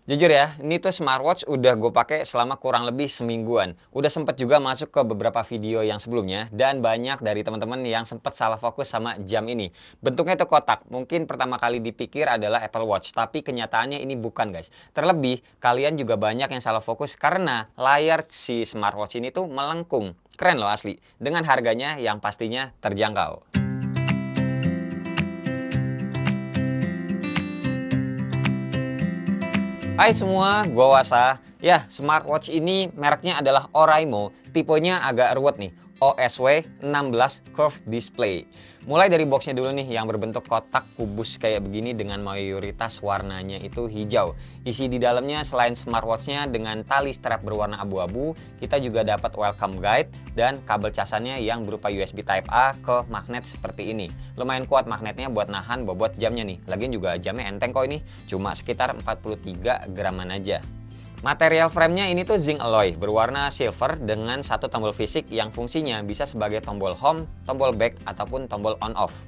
Jujur ya, ini tuh smartwatch udah gue pakai selama kurang lebih semingguan. Udah sempet juga masuk ke beberapa video yang sebelumnya, dan banyak dari teman-teman yang sempet salah fokus sama jam ini. Bentuknya tuh kotak, mungkin pertama kali dipikir adalah Apple Watch, tapi kenyataannya ini bukan guys. Terlebih, kalian juga banyak yang salah fokus karena layar si smartwatch ini tuh melengkung. Keren loh asli, dengan harganya yang pastinya terjangkau. Hai semua, gua Wasa. Ya, smartwatch ini mereknya adalah Oraimo, tipenya agak ruwet nih. OSW 16 Curved Display. Mulai dari boxnya dulu nih yang berbentuk kotak kubus kayak begini dengan mayoritas warnanya itu hijau. Isi di dalamnya selain smartwatchnya dengan tali strap berwarna abu-abu, kita juga dapat welcome guide dan kabel casannya yang berupa USB Type A ke magnet seperti ini. Lumayan kuat magnetnya buat nahan bobot jamnya nih. Lagian juga jamnya enteng kok ini, cuma sekitar 43 graman aja. Material framenya ini tuh zinc alloy berwarna silver dengan satu tombol fisik yang fungsinya bisa sebagai tombol home, tombol back, ataupun tombol on off.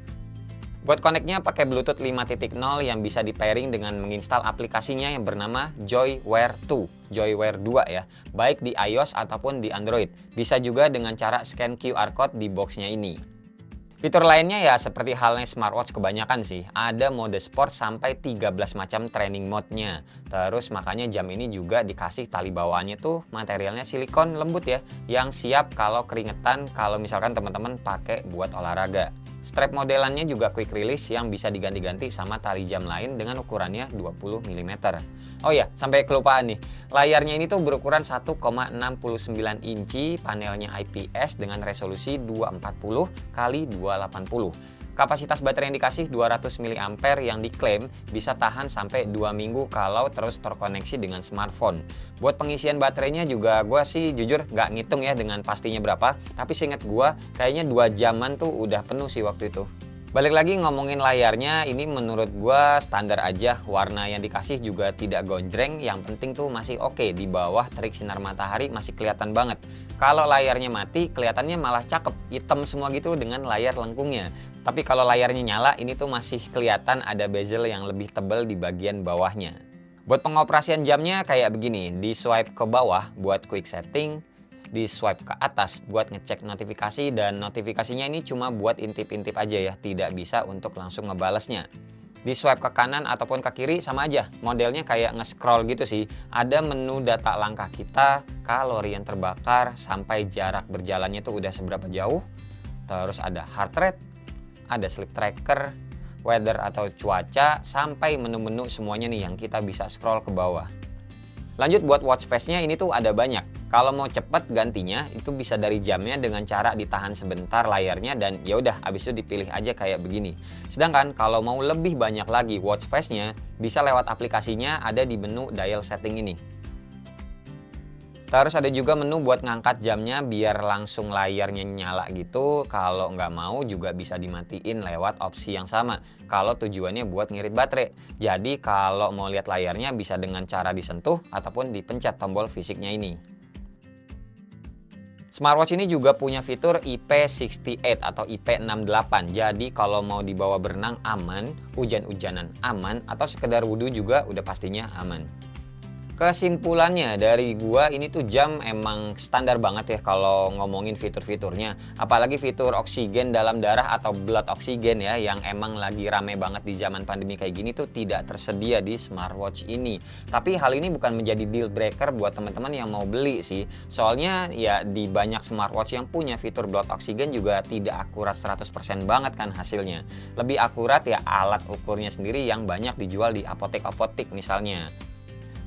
Buat connect-nya pakai Bluetooth 5.0 yang bisa di pairing dengan menginstal aplikasinya yang bernama Joywear 2, Joywear 2 ya, baik di iOS ataupun di Android. Bisa juga dengan cara scan QR code di boxnya ini. Fitur lainnya ya seperti halnya smartwatch kebanyakan sih, ada mode sport sampai 13 macam training mode-nya. Terus makanya jam ini juga dikasih tali bawaannya tuh materialnya silikon lembut ya, yang siap kalau keringetan kalau misalkan teman-teman pakai buat olahraga. Strap modelannya juga quick release yang bisa diganti-ganti sama tali jam lain dengan ukurannya 20 mm. Oh ya, sampai kelupaan nih. Layarnya ini tuh berukuran 1,69 inci, panelnya IPS dengan resolusi 240 x 280. Kapasitas baterai yang dikasih 200 mAh yang diklaim bisa tahan sampai 2 minggu kalau terus terkoneksi dengan smartphone. Buat pengisian baterainya juga gue sih jujur nggak ngitung ya dengan pastinya berapa, tapi seinget gue kayaknya 2 jaman tuh udah penuh sih waktu itu. Balik lagi ngomongin layarnya, ini menurut gua standar aja, warna yang dikasih juga tidak gonjreng, yang penting tuh masih oke, di bawah terik sinar matahari masih kelihatan banget. Kalau layarnya mati, kelihatannya malah cakep, hitam semua gitu dengan layar lengkungnya. Tapi kalau layarnya nyala, ini tuh masih kelihatan ada bezel yang lebih tebal di bagian bawahnya. Buat pengoperasian jamnya kayak begini, di swipe ke bawah buat quick setting, di swipe ke atas buat ngecek notifikasi, dan notifikasinya ini cuma buat intip-intip aja ya, tidak bisa untuk langsung ngebalesnya. Di swipe ke kanan ataupun ke kiri sama aja, modelnya kayak nge-scroll gitu sih. Ada menu data langkah kita, kalori yang terbakar, sampai jarak berjalannya tuh udah seberapa jauh. Terus ada heart rate, ada sleep tracker, weather atau cuaca, sampai menu-menu semuanya nih yang kita bisa scroll ke bawah. Lanjut buat watch face-nya ini tuh ada banyak. Kalau mau cepet gantinya itu bisa dari jamnya dengan cara ditahan sebentar layarnya dan ya udah abis itu dipilih aja kayak begini. Sedangkan kalau mau lebih banyak lagi watch face-nya bisa lewat aplikasinya, ada di menu dial setting ini. Terus ada juga menu buat ngangkat jamnya biar langsung layarnya nyala gitu. Kalau nggak mau juga bisa dimatiin lewat opsi yang sama. Kalau tujuannya buat ngirit baterai. Jadi kalau mau lihat layarnya bisa dengan cara disentuh ataupun dipencet tombol fisiknya ini. Smartwatch ini juga punya fitur IP68 atau IP68. Jadi kalau mau dibawa berenang aman, hujan-hujanan aman, atau sekedar wudhu juga udah pastinya aman. Kesimpulannya dari gua, ini tuh jam emang standar banget ya kalau ngomongin fitur-fiturnya. Apalagi fitur oksigen dalam darah atau blood oksigen ya, yang emang lagi rame banget di zaman pandemi kayak gini tuh tidak tersedia di smartwatch ini. Tapi hal ini bukan menjadi deal breaker buat teman-teman yang mau beli sih. Soalnya ya di banyak smartwatch yang punya fitur blood oksigen juga tidak akurat 100% banget kan hasilnya. Lebih akurat ya alat ukurnya sendiri yang banyak dijual di apotek-apotek misalnya.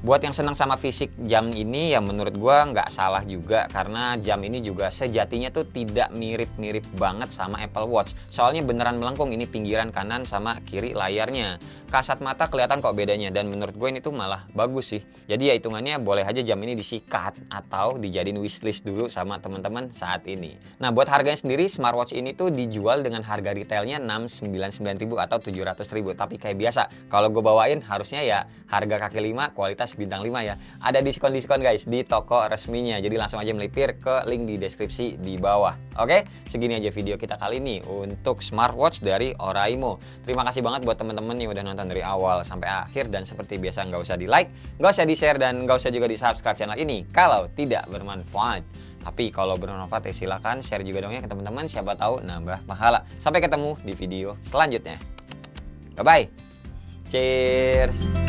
Buat yang senang sama fisik jam ini ya menurut gua nggak salah juga, karena jam ini juga sejatinya tuh tidak mirip-mirip banget sama Apple Watch. Soalnya beneran melengkung, ini pinggiran kanan sama kiri layarnya. Kasat mata kelihatan kok bedanya, dan menurut gue ini tuh malah bagus sih. Jadi ya hitungannya boleh aja jam ini disikat atau dijadiin wishlist dulu sama teman-teman saat ini. Nah buat harganya sendiri, smartwatch ini tuh dijual dengan harga retailnya 699.000 atau 700.000. Tapi kayak biasa kalau gue bawain harusnya ya harga kaki 5 kualitas plus bintang 5 ya. Ada diskon-diskon guys di toko resminya. Jadi langsung aja melipir ke link di deskripsi di bawah. Oke, segini aja video kita kali ini untuk smartwatch dari Oraimo. Terima kasih banget buat teman-teman yang udah nonton dari awal sampai akhir, dan seperti biasa nggak usah di like, nggak usah di share, dan nggak usah juga di subscribe channel ini kalau tidak bermanfaat. Tapi kalau bermanfaat ya silakan share juga dong ya ke teman-teman, siapa tahu nambah pahala. Sampai ketemu di video selanjutnya. Bye bye. Cheers.